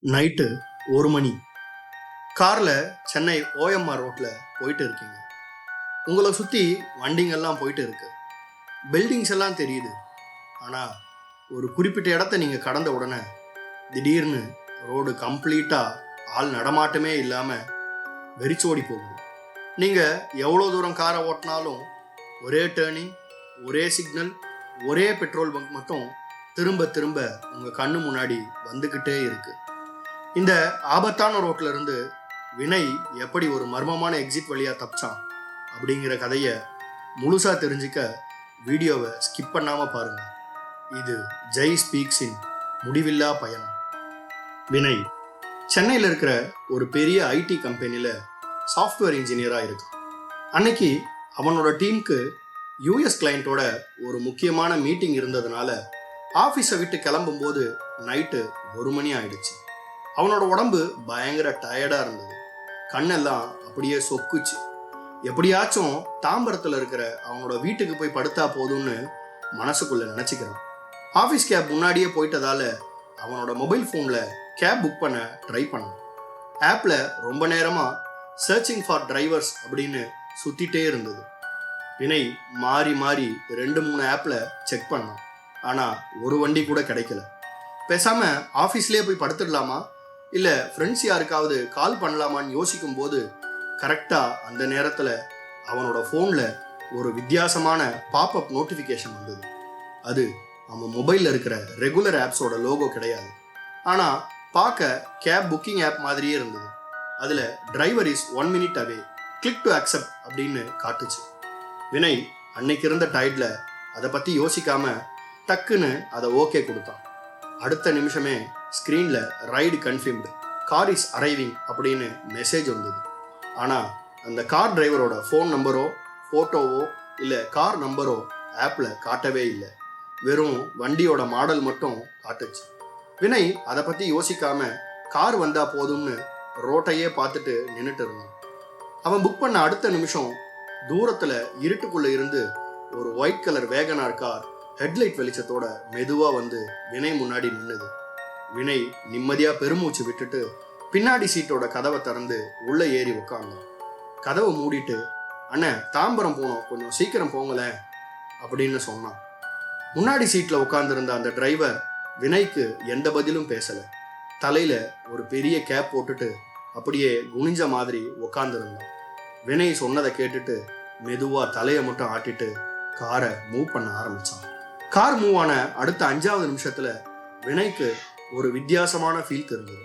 Night 1 மணி. காரில் Chennai OMR ரோட்டில் போயிட்டு இருக்கீங்க. உங்களை சுற்றி வண்டிங்கெல்லாம் போயிட்டு இருக்கு, பில்டிங்ஸ் எல்லாம் தெரியுது. ஆனால் ஒரு குறிப்பிட்ட இடத்த நீங்கள் கடந்த உடனே திடீர்னு ரோடு கம்ப்ளீட்டாக ஆள் நடமாட்டமே இல்லாமல் வெறிச்சோடி போகுது. நீங்கள் எவ்வளோ தூரம் காரை ஓட்டினாலும் ஒரே டேர்னிங், ஒரே சிக்னல், ஒரே பெட்ரோல் பங்க் மட்டும் திரும்ப திரும்ப உங்கள் கண்ணு முன்னாடி வந்துக்கிட்டே இருக்கு. இந்த ஆபத்தான ரோட்ல இருந்து வினய் எப்படி ஒரு மர்மமான எக்ஸிட் வழியா தப்பிச்சான் அப்படிங்கிற கதையை முழுசா தெரிஞ்சுக்க வீடியோவை ஸ்கிப் பண்ணாம பாருங்க. இது ஜெய் ஸ்பீக்ஸின் முடிவில்லா பயணம். வினய் சென்னையில் இருக்கிற ஒரு பெரிய ஐடி கம்பெனியில் சாஃப்ட்வேர் இன்ஜினியராக இருக்கான். அன்னைக்கு அவனோட டீமுக்கு யூஎஸ் கிளையண்ட்டோட ஒரு முக்கியமான மீட்டிங் இருந்ததுனால ஆஃபீஸை விட்டு கிளம்பும்போது நைட்டு 1 மணி ஆயிடுச்சு. அவனோட உடம்பு பயங்கர டயர்டாக இருந்தது. கண்ணெல்லாம் அப்படியே சொக்குச்சு. எப்படியாச்சும் தாம்பரத்தில் இருக்கிற அவனோட வீட்டுக்கு போய் படுத்தா போதும்னு மனசுக்குள்ள நினச்சிக்கிறான். ஆஃபீஸ் கேப் முன்னாடியே போயிட்டதால அவனோட மொபைல் ஃபோனில் கேப் புக் பண்ண ட்ரை பண்ணான். ஆப்பில் ரொம்ப நேரமாக சர்ச்சிங் ஃபார் டிரைவர்ஸ் அப்படின்னு சுற்றிட்டே இருந்தது. வினய் மாறி மாறி 2-3 ஆப்பில் செக் பண்ணான். ஆனால் ஒரு வண்டி கூட கிடைக்கல. பேசாமல் ஆஃபீஸ்லேயே போய் படுத்துடலாமா, இல்லை ஃப்ரெண்ட்ஸ் யாருக்காவது கால் பண்ணலாமான்னு யோசிக்கும் போது கரெக்டாக அந்த நேரத்தில் அவனோட ஃபோனில் ஒரு வித்தியாசமான பாப்அப் நோட்டிஃபிகேஷன் வந்தது. அது அவன் மொபைலில் இருக்கிற ரெகுலர் ஆப்ஸோட லோகோ கிடையாது. ஆனால் பார்க்க கேப் புக்கிங் ஆப் மாதிரியே இருந்தது. அதில் driver is 1 minute away, click to accept அப்படின்னு காட்டுச்சு. வினய் அன்னைக்கு இருந்த டயர்டில் அதை பற்றி யோசிக்காம டக்குன்னு அதை ஓகே கொடுத்தான். அடுத்த நிமிஷமே ஸ்க்ரீனில் ride confirmed, car is arriving அப்படின்னு மெசேஜ் வந்தது. ஆனால் அந்த கார் டிரைவரோட ஃபோன் நம்பரோ ஃபோட்டோவோ இல்லை கார் நம்பரோ ஆப்பில் காட்டவே இல்லை. வெறும் வண்டியோட மாடல் மட்டும் காட்டுச்சு. வினய் அதை பற்றி யோசிக்காம கார் வந்தா போதும்னு ரோட்டையே பார்த்துட்டு நின்றுட்டு இருந்தான். அவன் புக் பண்ண அடுத்த நிமிஷம் தூரத்தில் இருட்டுக்குள்ளே இருந்து ஒரு white colour WagonR car headlight வெளிச்சத்தோட மெதுவாக வந்து வினய் முன்னாடி நின்னுது. வினய் நிம்மதியாக பெருமூச்சு விட்டுட்டு பின்னாடி சீட்டோட கதவை திறந்து உள்ளே ஏறி உட்காந்தான். கதவை மூடிட்டு, அண்ணே தாம்பரம் போனோம், கொஞ்சம் சீக்கிரம் போங்களேன் அப்படின்னு சொன்னான். முன்னாடி சீட்டில் உட்காந்துருந்த அந்த டிரைவர் வினய்க்கு எந்த பதிலும் பேசலை. தலையில் ஒரு பெரிய கேப் போட்டுட்டு அப்படியே குனிஞ்ச மாதிரி உட்காந்துருந்தான். வினய் சொன்னதை கேட்டுட்டு மெதுவாக தலையை மட்டும் ஆட்டிட்டு காரை மூவ் பண்ண ஆரம்பித்தான். கார் மூவ் ஆன அடுத்த 5வது நிமிஷத்தில் வினய்க்கு ஒரு வித்தியாசமான ஃபீல் தெரிஞ்சது.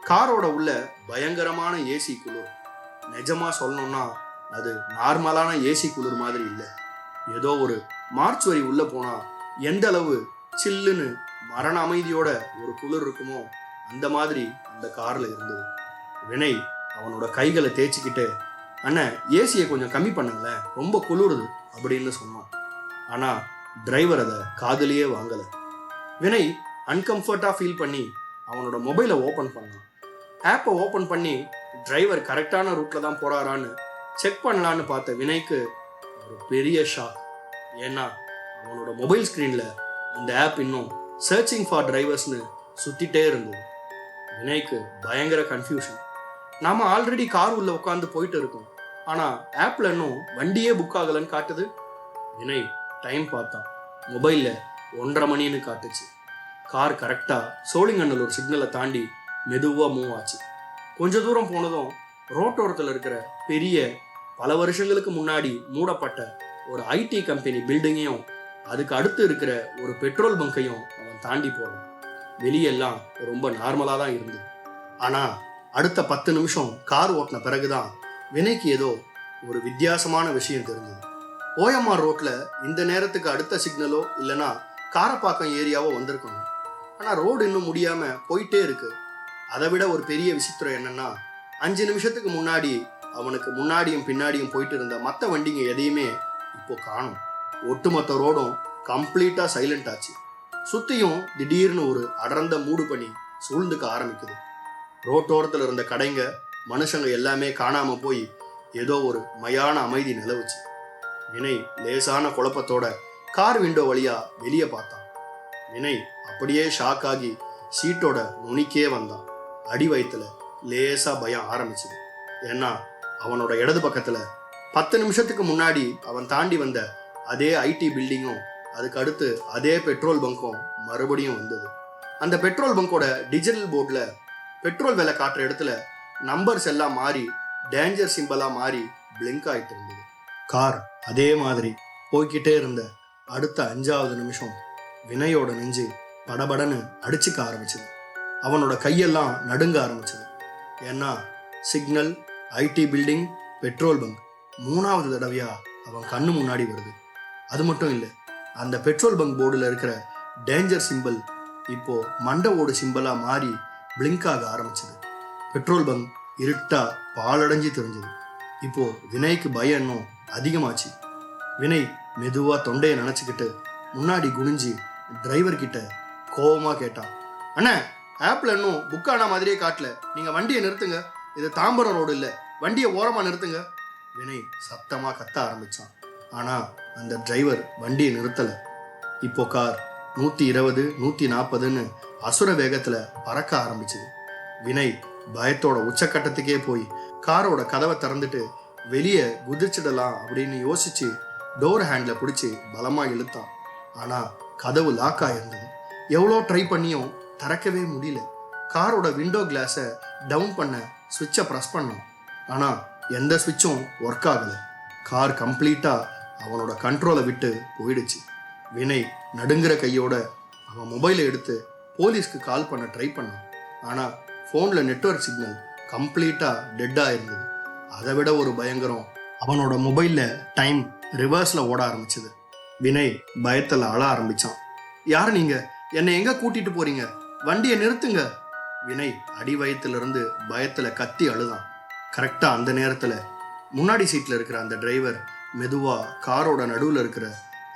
காரோட உள்ள பயங்கரமான ஏசி குளிர். நிஜமாக சொல்லணும்னா அது நார்மலான ஏசி குளிர் மாதிரி இல்லை. ஏதோ ஒரு மார்ச் வரி உள்ளே போனால் எந்த அளவு சில்லுன்னு மரண அமைதியோட ஒரு குளிர் இருக்குமோ அந்த மாதிரி அந்த காரில் இருந்தது. வினய் அவனோட கைகளை தேய்ச்சிக்கிட்டு, அண்ணன் ஏசியை கொஞ்சம் கம்மி பண்ணுங்களேன், ரொம்ப குளிருது அப்படின்னு சொன்னான். ஆனால் டிரைவர் அதை காதுலயே வாங்கலை. வினய் அன்கம்ஃபர்ட்டாக ஃபீல் பண்ணி அவனோட மொபைலை ஓப்பன் பண்ணான். ஆப்பை ஓப்பன் பண்ணி டிரைவர் கரெக்டான ரூட்டில் தான் போகிறாரான்னு செக் பண்ணலான்னு பார்த்த வினய்க்கு ஒரு பெரிய ஷாக். ஏன்னா அவனோட மொபைல் ஸ்க்ரீனில் அந்த ஆப் இன்னும் சர்ச்சிங் ஃபார் டிரைவர்ஸ்னு சுற்றிட்டே இருந்தது. வினய்க்கு பயங்கர கன்ஃபியூஷன். நாம் ஆல்ரெடி கார் உள்ள உட்காந்து போயிட்டு இருக்கோம், ஆனால் ஆப்பில் இன்னும் வண்டியே புக் ஆகலைன்னு காட்டுது. வினய் டைம் பார்த்தான். மொபைலில் 1:30 மணின்னு காட்டுச்சு. கார் கரெக்டாக சோழிங்கநல்லூர் சிக்னலை தாண்டி மெதுவாக மூவ் ஆச்சு. கொஞ்ச தூரம் போனதும் ரோட்டோரத்தில் இருக்கிற பெரிய பல வருஷங்களுக்கு முன்னாடி மூடப்பட்ட ஒரு ஐடி கம்பெனி பில்டிங்கையும் அதுக்கு அடுத்து இருக்கிற ஒரு பெட்ரோல் பங்கையும் அவன் தாண்டி போனான். வெளியெல்லாம் ரொம்ப நார்மலாக தான் இருந்தது. ஆனால் அடுத்த 10 நிமிஷம் கார் ஓட்டின பிறகுதான் வினய்க்கு ஏதோ ஒரு வித்தியாசமான விஷயம் தெரிஞ்சது. ஓஎம்ஆர் ரோட்டில் இந்த நேரத்துக்கு அடுத்த சிக்னலோ இல்லைனா காரப்பாக்கம் ஏரியாவோ வந்திருக்கணும். ஆனால் ரோடு இன்னும் முடியாமல் போயிட்டே இருக்கு. அதை விட ஒரு பெரிய விசித்திரம் என்னன்னா, 5 நிமிஷத்துக்கு முன்னாடி அவனுக்கு முன்னாடியும் பின்னாடியும் போயிட்டு இருந்த மற்ற வண்டிங்க எதையுமே இப்போ காணும். ஒட்டுமொத்த ரோடும் கம்ப்ளீட்டாக சைலண்ட் ஆச்சு. சுற்றியும் திடீர்னு ஒரு அடர்ந்த மூடு பனி சூழ்ந்துக்க ஆரம்பிக்குது. ரோட்டோரத்தில் இருந்த கடைங்க, மனுஷங்க எல்லாமே காணாமல் போய் ஏதோ ஒரு மயான அமைதி நிலவுச்சு. வினய் லேசான குழப்பத்தோட கார் விண்டோ வழியா வெளியே பார்த்தான். வினய் அப்படியே ஷாக் ஆகி சீட்டோட நுனிக்கே வந்தான். அடி வயித்துல லேசா பயம் ஆரம்பிச்சுது. ஏன்னா அவனோட இடது பக்கத்துல 10 நிமிஷத்துக்கு முன்னாடி அவன் தாண்டி வந்த அதே ஐடி பில்டிங்கும் அதுக்கு அடுத்து அதே பெட்ரோல் பங்கும் மறுபடியும் வந்தது. அந்த பெட்ரோல் பங்கோட டிஜிட்டல் போர்டில் பெட்ரோல் விலை காட்டுற இடத்துல நம்பர்ஸ் எல்லாம் மாறி டேஞ்சர் சிம்பலா மாறி பிளிங்க் ஆயிட்டு இருந்தது. கார் அதே மாதிரி போய்கிட்டே இருந்த அடுத்த 5வது நிமிஷம் வினயோட நெஞ்சு படபடன்னு அடிச்சுக்க ஆரம்பிச்சது. அவனோட கையெல்லாம் நடுங்க ஆரம்பிச்சது. ஏன்னா signal, ID building, petrol bunk 3வது தடவையா அவன் கண்ணு முன்னாடி வருது. அது மட்டும் இல்லை, அந்த பெட்ரோல் பங்க் போர்டில் இருக்கிற டேஞ்சர் சிம்பிள் இப்போ மண்டை ஓடு சிம்பிளா மாறி பிளிங்க் ஆக ஆரம்பிச்சது. பெட்ரோல் பங்க் இருட்டா பாலடைஞ்சு தெரிஞ்சது. இப்போ வினய்க்கு பயம் இன்னும் அதிகமாச்சு. வினய் மெதுவா தொண்டையை நினைச்சுக்கிட்டு முன்னாடி குனிஞ்சு டிரைவர் கிட்ட கோவமா கேட்டான், அண்ணா ஆப்ல இன்னும் புக் ஆன மாதிரியே காட்டல, நீங்க வண்டியை நிறுத்துங்க, இது தாம்பரம் ரோடு இல்ல, வண்டியை ஓரமா நிறுத்துங்க. வினய் சத்தமா கத்த ஆரம்பிச்சான். ஆனா அந்த டிரைவர் வண்டியை நிறுத்தல. இப்போ கார் 120, 140ன்னு அசுர வேகத்துல பறக்க ஆரம்பிச்சது. வினய் பயத்தோட உச்சக்கட்டத்துக்கே போய் காரோட கதவை திறந்துட்டு வெளியே குதிச்சிடலாம் அப்படின்னு யோசிச்சு டோர் ஹேண்ட்ல பிடிச்சி பலமா இழுத்தான். ஆனா கதவு லாக் ஆயிருந்தது. எவ்வளோ ட்ரை பண்ணியும் திறக்கவே முடியல. காரோட விண்டோ கிளாஸை டவுன் பண்ண ஸ்விட்சை ப்ரெஸ் பண்ணான். ஆனா எந்த ஸ்விட்சும் ஒர்க் ஆகலை. கார் கம்ப்ளீட்டா அவனோட கண்ட்ரோலை விட்டு போயிடுச்சு. வினய் நடுங்கிற கையோட அவன் மொபைலை எடுத்து போலீஸ்க்கு கால் பண்ண ட்ரை பண்ணான். ஆனா ஃபோனில் நெட்வொர்க் சிக்னல் கம்ப்ளீட்டா டெட்டாக இருந்தது. அதை விட ஒரு பயங்கரம், அவனோட மொபைலில் டைம் ரிவர்ஸில் ஓட ஆரம்பிச்சது. வினய் பயத்தில் அழ ஆரம்பிச்சான். யார் நீங்க? என்னை எங்க கூட்டிட்டு போறீங்க? வண்டியை நிறுத்துங்க. வினய் அடி வயத்திலிருந்து பயத்தில் கத்தி அழுதான். கரெக்டாக அந்த நேரத்தில் முன்னாடி சீட்டில் இருக்கிற அந்த டிரைவர் மெதுவா காரோட நடுவில் இருக்கிற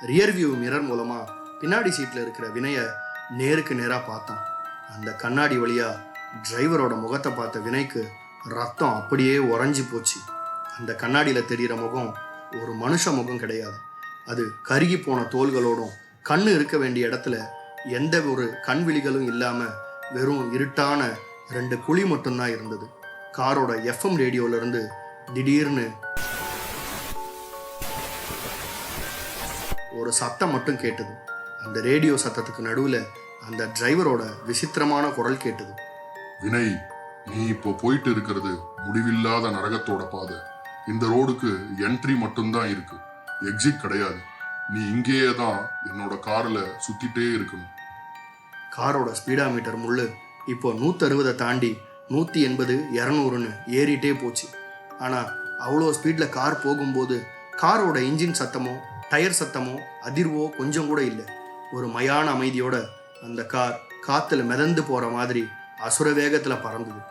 ரியர் வியூ மிரர் மூலமா பின்னாடி சீட்டில் இருக்கிற வினய நேருக்கு நேராக பார்த்தான். அந்த கண்ணாடி வழியா டிரைவரோட முகத்தை பார்த்த வினய்க்கு ரத்தம் அப்படியே உறைஞ்சி போச்சு. அந்த கண்ணாடியில் தெரிகிற முகம் ஒரு மனுஷ முகம் கிடையாது. அது கருகி போன தோள்களோடும் கண்ணு இருக்க வேண்டிய இடத்துல எந்த ஒரு கண் விழிகளும் இல்லாம வெறும் இருட்டான 2 குழி மட்டும்தான் இருந்தது. காரோட எஃப்எம் ரேடியோல இருந்து திடீர்னு ஒரு சத்தம் மட்டும் கேட்டது. அந்த ரேடியோ சத்தத்துக்கு நடுவில் அந்த டிரைவரோட விசித்திரமான குரல் கேட்டது. வினய், நீ இப்போ போயிட்டு இருக்கிறது முடிவில்லாத நரகத்தோட பாதை. இந்த ரோடுக்கு என்ட்ரி மட்டும்தான் இருக்கு, எக்ஸிட் கிடையாது. நீ இங்கேயே தான் என்னோட காரில் சுத்திட்டே இருக்கணும். காரோட ஸ்பீடா மீட்டர் முள்ளு இப்போ 160 தாண்டி 180, 200ன்னு ஏறிட்டே போச்சு. ஆனால் அவ்வளோ ஸ்பீடில் கார் போகும்போது காரோட இன்ஜின் சத்தமோ டயர் சத்தமோ அதிர்வோ கொஞ்சம் கூட இல்லை. ஒரு மயான அமைதியோட அந்த கார் காத்துல மிதந்து போற மாதிரி அசுர வேகத்துல பறந்தது.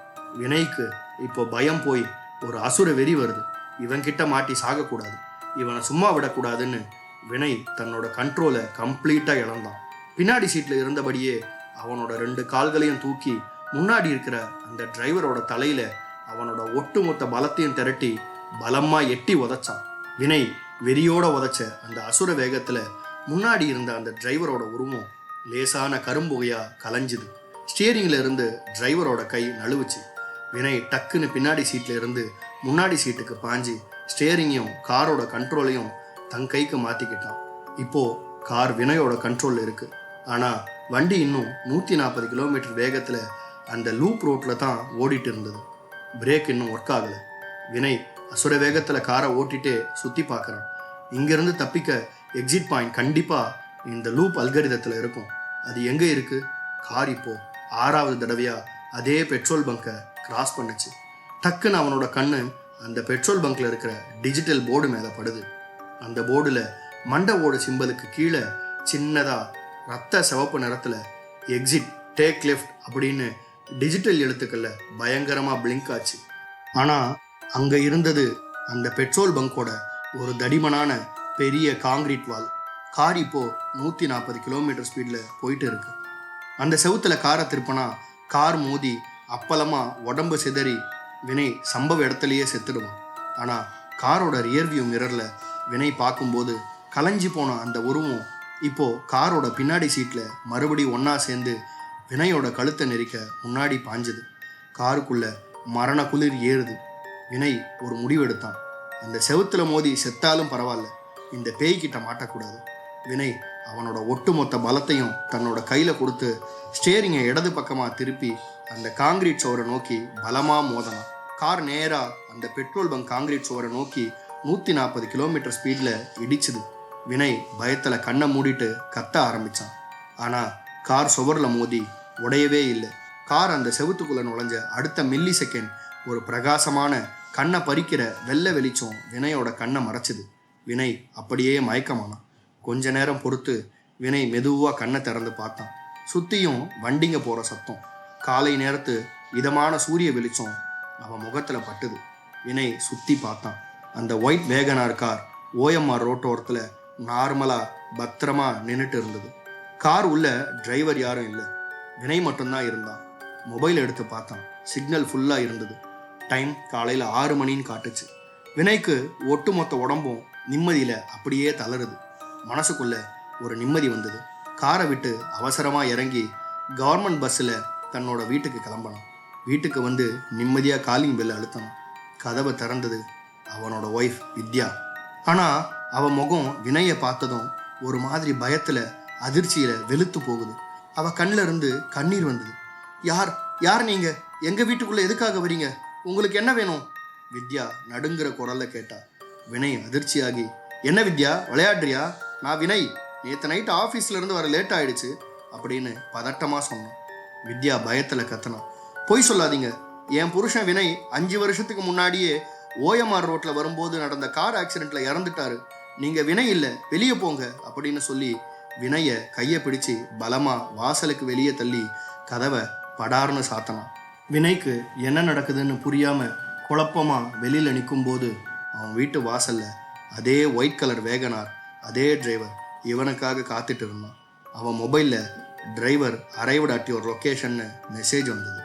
வினய்க்கு இப்போ பயம் போய் ஒரு அசுர வெறி வருது. இவன் கிட்ட மாட்டி சாகக்கூடாது, இவனை சும்மா விடக்கூடாதுன்னு வினய் தன்னோட கண்ட்ரோலை கம்ப்ளீட்டா இழந்தான். பின்னாடி சீட்ல இருந்தபடியே அவனோட 2 கால்களையும் தூக்கி முன்னாடி இருக்கிற அந்த டிரைவரோட தலையில அவனோட ஒட்டுமொத்த பலத்தையும் திரட்டி பலமா எட்டி உதைச்சான். வினய் வெறியோட உதைச்ச அந்த அசுர வேகத்துல முன்னாடி இருந்த அந்த டிரைவரோட உருவம் லேசான கரும்புகையா கலைஞ்சுது. ஸ்டியரிங்ல இருந்து டிரைவரோட கை நழுவுச்சு. வினய் டக்குன்னு பின்னாடி சீட்ல இருந்து முன்னாடி சீட்டுக்கு பாஞ்சு ஸ்டியரிங்கையும் காரோட கண்ட்ரோலையும் தன் கைக்கு மாத்திக்கிட்டான். இப்போ கார் வினயோட கண்ட்ரோல்ல இருக்கு. ஆனா வண்டி இன்னும் 140 கிலோமீட்டர் வேகத்துல அந்த லூப் ரோட்ல தான் ஓடிட்டு இருந்தது. பிரேக் இன்னும் ஒர்க் ஆகல. வினய் அசுர வேகத்துல காரை ஓட்டிட்டே சுத்தி பார்க்கறான். இங்கிருந்து தப்பிக்க எக்ஸிட் பாயிண்ட் கண்டிப்பா இந்த லூப் அல்கரிதத்துல இருக்கும். அது எங்க இருக்கு? கார் இப்போ 6வது தடவையா அதே பெட்ரோல் பங்கை கிராஸ் பண்ணுச்சு. டக்குன்னு அவனோட கண்ணு அந்த பெட்ரோல் பங்க்ல இருக்கிற டிஜிட்டல் போர்டு மேல படுது. அந்த போர்டுல மண்டை ஓடு சிம்பலுக்கு கீழே சின்னதா ரத்த சிவப்பு நிறத்துல எக்ஸிட் டேக் லெஃப்ட் அப்படின்னு டிஜிட்டல் எழுத்துக்கள்ல பயங்கரமா பிளிங்க் ஆச்சு. ஆனா அங்க இருந்தது அந்த பெட்ரோல் பங்கோட ஒரு தடிமனான பெரிய காங்கிரீட் வால். கார் இப்போ 140 கிலோமீட்டர் ஸ்பீட்ல போயிட்டு இருக்கு. அந்த செவுத்துல காரை திருப்பினா கார் மோதி அப்பளமா உடம்பு சிதறி வினய் சம்பவ இடத்துலயே செத்துடுவான். ஆனா காரோட ரியர்வியூ மிரர்ல வினய் பார்க்கும்போது கலைஞ்சி போன அந்த உருவம் இப்போ காரோட பின்னாடி சீட்ல மறுபடி ஒன்னா சேர்ந்து வினயோட கழுத்தை நெரிக்க முன்னாடி பாஞ்சுது. காருக்குள்ள மரண குளிர் ஏறுது. வினய் ஒரு முடிவெடுத்தான். அந்த செவுத்துல மோதி செத்தாலும் பரவாயில்ல, இந்த பேய்கிட்ட மாட்டக்கூடாது. வினய் அவனோட ஒட்டுமொத்த பலத்தையும் தன்னோட கையில கொடுத்து ஸ்டேரிங்கை இடது பக்கமா திருப்பி அந்த காங்கிரீட் சுவரை நோக்கி பலமா மோதனான். கார் நேரா அந்த பெட்ரோல் பங்க் காங்கிரீட் சுவரை நோக்கி 140 கிலோமீட்டர் ஸ்பீட்ல இடிச்சுது. வினய் பயத்துல கண்ணை மூடிட்டு கத்த ஆரம்பிச்சான். ஆனா கார் சுவர்ல மோதி உடையவே இல்லை. கார் அந்த செவுத்துக்குள்ள நுழைஞ்ச அடுத்த மில்லி செகண்ட் ஒரு பிரகாசமான கண்ணை பறிக்கிற வெள்ளை வெளிச்சம் வினயோட கண்ணை மறைச்சுது. வினய் அப்படியே மயக்கமானான். கொஞ்ச நேரம் பொறுத்து வினய் மெதுவா கண்ணை திறந்து பார்த்தான். சுத்தியும் வண்டிங்க போற சத்தம், காலை நேரத்து இதமான சூரிய வெளிச்சம் அவன் முகத்துல பட்டுது. வினய் சுத்தி பார்த்தான். அந்த ஒயிட் வேகனார் கார் ஓஎம்ஆர் ரோட்டோரத்துல நார்மலா பத்திரமா நின்றுட்டு இருந்தது. கார் உள்ள டிரைவர் யாரும் இல்லை, வினய் மட்டும்தான் இருந்தான். மொபைல் எடுத்து பார்த்தான். சிக்னல் ஃபுல்லா இருந்தது. டைம் காலையில 6 மணின்னு காட்டுச்சு. வினய்க்கு ஒட்டுமொத்த உடம்பும் நிம்மதியில அப்படியே தளருது. மனசுக்குள்ள ஒரு நிம்மதி வந்தது. காரை விட்டு அவசரமா இறங்கி கவர்மெண்ட் பஸ்ஸில் தன்னோட வீட்டுக்கு கிளம்பினான். வீட்டுக்கு வந்து நிம்மதியா காலிங் பெல் அழுத்தணும். கதவை திறந்தது அவனோட ஒய்ஃப் வித்யா. ஆனா அவன் முகம் வினயை பார்த்ததும் ஒரு மாதிரி பயத்துல அதிர்ச்சியில வெளுத்து போகுது. அவ கண்ணில் இருந்து கண்ணீர் வந்தது. யார் யார் நீங்க? எங்க வீட்டுக்குள்ள எதுக்காக வரீங்க? உங்களுக்கு என்ன வேணும்? வித்யா நடுங்கிற குரல்ல கேட்டா. வினய் அதிர்ச்சியாகி, என்ன வித்யா விளையாடுறியா? நான் வினய், நேற்று நைட்டு ஆஃபீஸ்ல இருந்து வர லேட் ஆயிடுச்சு அப்படின்னு பதட்டமா சொன்னான். வித்யா பயத்துல கத்தனான். பொய் சொல்லாதீங்க, என் புருஷன் வினய் 5 வருஷத்துக்கு முன்னாடியே ஓஎம்ஆர் ரோட்ல வரும்போது நடந்த கார் ஆக்சிடென்ட்ல இறந்துட்டாரு. நீங்க வினய் இல்ல, வெளியே போங்க அப்படின்னு சொல்லி வினய கையை பிடிச்சு பலமா வாசலுக்கு வெளியே தள்ளி கதவை படார்னு சாத்தனான். வினய்க்கு என்ன நடக்குதுன்னு புரியாம குழப்பமா வெளியில நிற்கும் போது அவன் வீட்டு வாசல்ல அதே ஒயிட் கலர் வேகனார், அதே டிரைவர் இவனுக்காக காத்துட்டு இருந்தான். அவன் மொபைல்ல டிரைவர் அரைவ்ட் அட் யுவர் லொகேஷன்னு மெசேஜ் வந்தது.